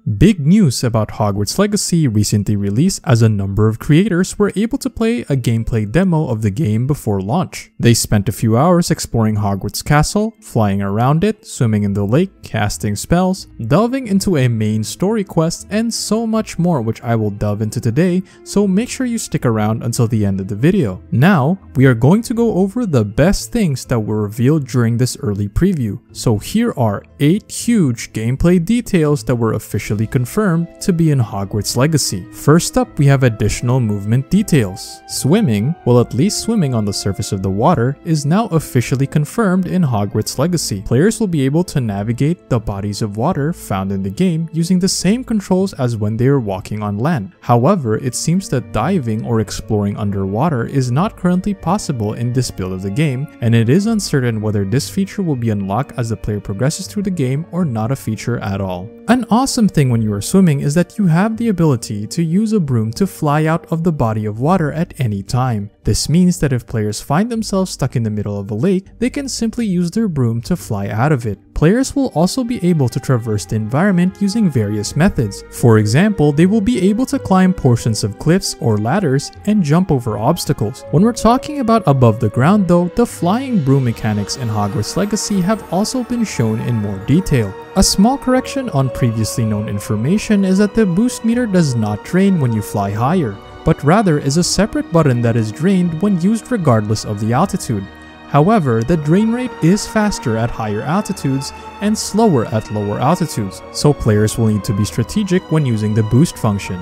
Big news about Hogwarts Legacy recently released, as a number of creators were able to play a gameplay demo of the game before launch. They spent a few hours exploring Hogwarts Castle, flying around it, swimming in the lake, casting spells, delving into a main story quest, and so much more, which I will delve into today, so make sure you stick around until the end of the video. Now, we are going to go over the best things that were revealed during this early preview. So here are 8 huge gameplay details that were officially confirmed to be in Hogwarts Legacy. First up, we have additional movement details. Swimming, well, at least swimming on the surface of the water, is now officially confirmed in Hogwarts Legacy. Players will be able to navigate the bodies of water found in the game using the same controls as when they are walking on land. However, it seems that diving or exploring underwater is not currently possible in this build of the game, and it is uncertain whether this feature will be unlocked as the player progresses through the game or not a feature at all. An awesome thing when you are swimming is that you have the ability to use a broom to fly out of the body of water at any time. This means that if players find themselves stuck in the middle of a lake, they can simply use their broom to fly out of it. Players will also be able to traverse the environment using various methods. For example, they will be able to climb portions of cliffs or ladders and jump over obstacles. When we're talking about above the ground though, the flying broom mechanics in Hogwarts Legacy have also been shown in more detail. A small correction on previously known information is that the boost meter does not drain when you fly higher, but rather is a separate button that is drained when used regardless of the altitude. However, the drain rate is faster at higher altitudes and slower at lower altitudes, so players will need to be strategic when using the boost function.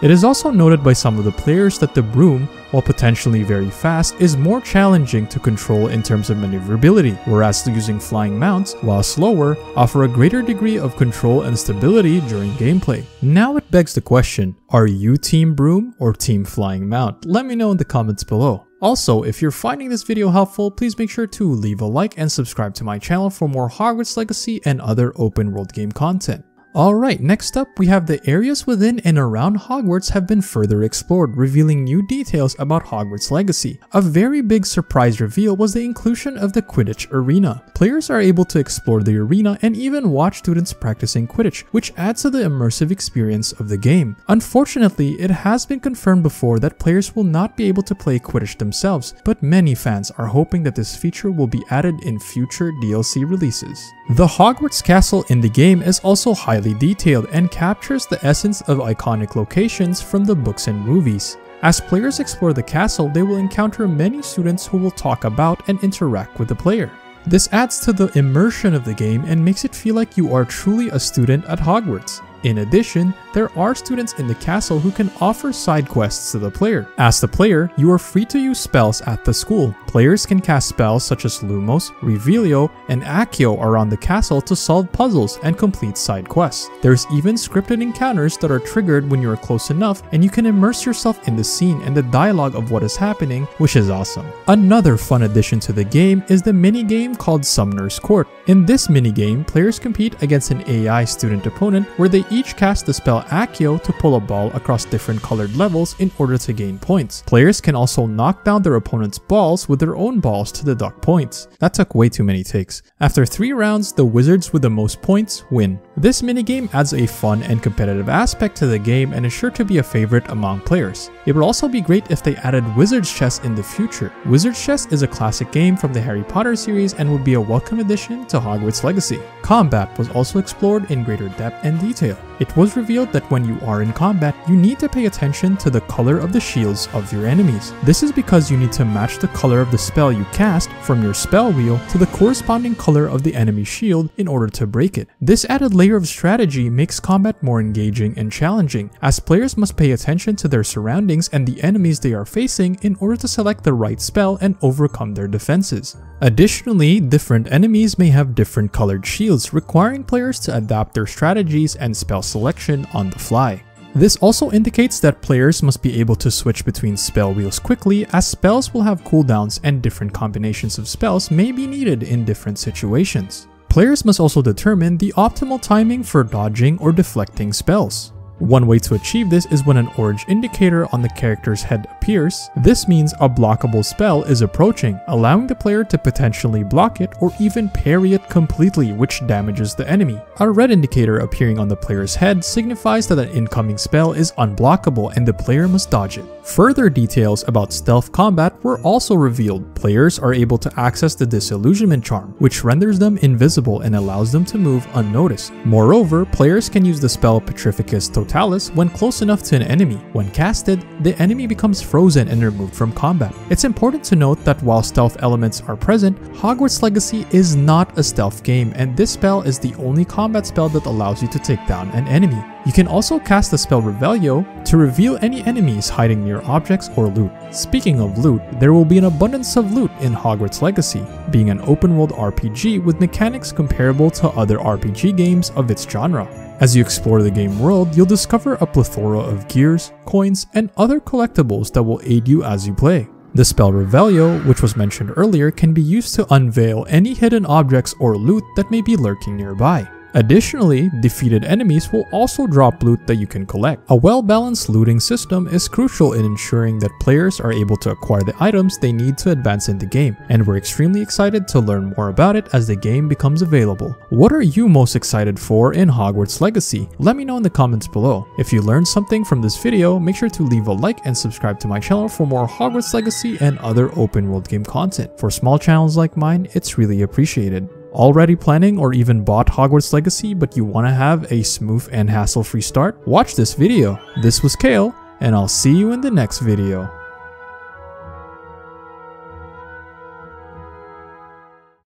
It is also noted by some of the players that the broom, while potentially very fast, is more challenging to control in terms of maneuverability, whereas using flying mounts, while slower, offer a greater degree of control and stability during gameplay. Now it begs the question, are you Team Broom or Team Flying Mount? Let me know in the comments below. Also, if you're finding this video helpful, please make sure to leave a like and subscribe to my channel for more Hogwarts Legacy and other open world game content. Alright, next up we have the areas within and around Hogwarts have been further explored, revealing new details about Hogwarts Legacy. A very big surprise reveal was the inclusion of the Quidditch Arena. Players are able to explore the arena and even watch students practicing Quidditch, which adds to the immersive experience of the game. Unfortunately, it has been confirmed before that players will not be able to play Quidditch themselves, but many fans are hoping that this feature will be added in future DLC releases. The Hogwarts Castle in the game is also highly detailed and captures the essence of iconic locations from the books and movies. As players explore the castle, they will encounter many students who will talk about and interact with the player. This adds to the immersion of the game and makes it feel like you are truly a student at Hogwarts. In addition, there are students in the castle who can offer side quests to the player. As the player, you are free to use spells at the school. Players can cast spells such as Lumos, Revelio, and Accio around the castle to solve puzzles and complete side quests. There's even scripted encounters that are triggered when you are close enough, and you can immerse yourself in the scene and the dialogue of what is happening, which is awesome. Another fun addition to the game is the minigame called Summoner's Court. In this minigame, players compete against an AI student opponent where they each cast the spell Accio to pull a ball across different colored levels in order to gain points. Players can also knock down their opponent's balls with their own balls to deduct points. That took way too many takes. After 3 rounds, the wizards with the most points win. This minigame adds a fun and competitive aspect to the game and is sure to be a favorite among players. It would also be great if they added Wizard's Chess in the future. Wizard's Chess is a classic game from the Harry Potter series and would be a welcome addition to Hogwarts Legacy. Combat was also explored in greater depth and detail. It was revealed that when you are in combat, you need to pay attention to the color of the shields of your enemies. This is because you need to match the color of the spell you cast from your spell wheel to the corresponding color of the enemy shield in order to break it. This added layer of strategy makes combat more engaging and challenging, as players must pay attention to their surroundings and the enemies they are facing in order to select the right spell and overcome their defenses. Additionally, different enemies may have different colored shields, requiring players to adapt their strategies and spell selection on the fly. This also indicates that players must be able to switch between spell wheels quickly, as spells will have cooldowns and different combinations of spells may be needed in different situations. Players must also determine the optimal timing for dodging or deflecting spells. One way to achieve this is when an orange indicator on the character's head appears. This means a blockable spell is approaching, allowing the player to potentially block it or even parry it completely, which damages the enemy. A red indicator appearing on the player's head signifies that an incoming spell is unblockable and the player must dodge it. Further details about stealth combat were also revealed. Players are able to access the disillusionment charm, which renders them invisible and allows them to move unnoticed. Moreover, players can use the spell Petrificus Totalis when close enough to an enemy. When casted, the enemy becomes frozen and removed from combat. It's important to note that while stealth elements are present, Hogwarts Legacy is not a stealth game, and this spell is the only combat spell that allows you to take down an enemy. You can also cast the spell Revelio to reveal any enemies hiding near objects or loot. Speaking of loot, there will be an abundance of loot in Hogwarts Legacy, being an open-world RPG with mechanics comparable to other RPG games of its genre. As you explore the game world, you'll discover a plethora of gears, coins, and other collectibles that will aid you as you play. The spell Revelio, which was mentioned earlier, can be used to unveil any hidden objects or loot that may be lurking nearby. Additionally, defeated enemies will also drop loot that you can collect. A well-balanced looting system is crucial in ensuring that players are able to acquire the items they need to advance in the game, and we're extremely excited to learn more about it as the game becomes available. What are you most excited for in Hogwarts Legacy? Let me know in the comments below. If you learned something from this video, make sure to leave a like and subscribe to my channel for more Hogwarts Legacy and other open world game content. For small channels like mine, it's really appreciated. Already planning or even bought Hogwarts Legacy but you want to have a smooth and hassle-free start? Watch this video. This was Kale, and I'll see you in the next video.